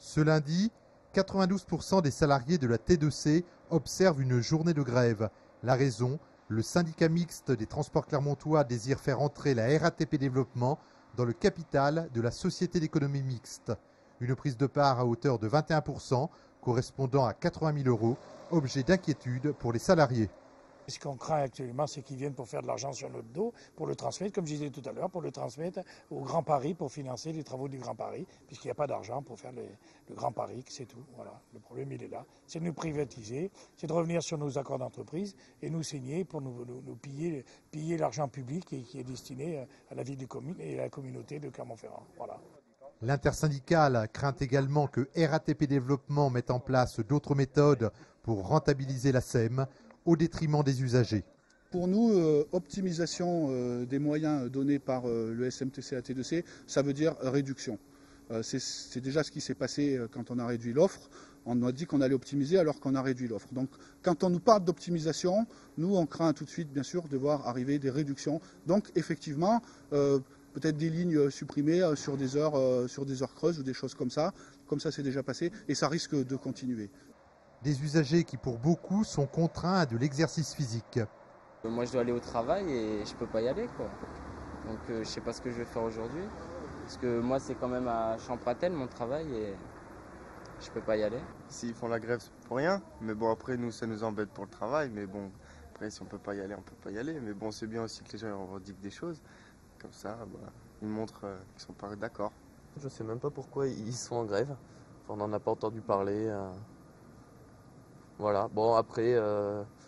Ce lundi, 92% des salariés de la T2C observent une journée de grève. La raison, le syndicat mixte des transports clermontois désire faire entrer la RATP Développement dans le capital de la société d'économie mixte. Une prise de part à hauteur de 21%, correspondant à 80 000 €, objet d'inquiétude pour les salariés. Ce qu'on craint actuellement, c'est qu'ils viennent pour faire de l'argent sur notre dos, pour le transmettre, comme je disais tout à l'heure, pour le transmettre au Grand Paris, pour financer les travaux du Grand Paris, puisqu'il n'y a pas d'argent pour faire le Grand Paris, c'est tout. Voilà, le problème, il est là. C'est de nous privatiser, c'est de revenir sur nos accords d'entreprise et nous saigner pour nous piller l'argent public qui est destiné à la vie des communes et à la communauté de Clermont-Ferrand. Voilà. L'intersyndicale craint également que RATP Développement mette en place d'autres méthodes pour rentabiliser la SEM au détriment des usagers. Pour nous, optimisation des moyens donnés par le SMTC AT2C, ça veut dire réduction. C'est déjà ce qui s'est passé quand on a réduit l'offre. On a dit qu'on allait optimiser alors qu'on a réduit l'offre. Donc quand on nous parle d'optimisation, nous on craint tout de suite bien sûr de voir arriver des réductions. Donc effectivement, peut-être des lignes supprimées sur des heures creuses ou des choses comme ça c'est déjà passé et ça risque de continuer. Des usagers qui pour beaucoup sont contraints à de l'exercice physique. Moi je dois aller au travail et je peux pas y aller quoi. Donc je sais pas ce que je vais faire aujourd'hui. Parce que moi c'est quand même à Champratel mon travail et je peux pas y aller. S'ils font la grève c'est pour rien, mais bon après nous ça nous embête pour le travail, mais bon après si on peut pas y aller on peut pas y aller. Mais bon c'est bien aussi que les gens revendiquent des choses, comme ça ils montrent qu'ils sont pas d'accord. Je sais même pas pourquoi ils sont en grève, enfin, on n'en a pas entendu parler. Voilà, bon après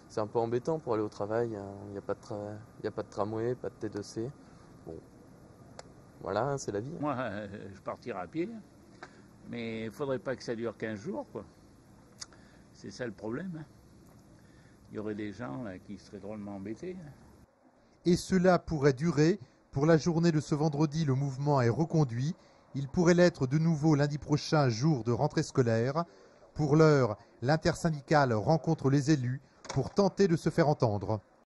c'est un peu embêtant pour aller au travail, il n'y a pas de tramway, pas de T2C. Bon, voilà, c'est la vie. Moi je partirai à pied, mais il ne faudrait pas que ça dure 15 jours, quoi. C'est ça le problème. Il y aurait des gens là, qui seraient drôlement embêtés. Et cela pourrait durer. Pour la journée de ce vendredi, le mouvement est reconduit. Il pourrait l'être de nouveau lundi prochain, jour de rentrée scolaire. Pour l'heure, l'intersyndicale rencontre les élus pour tenter de se faire entendre.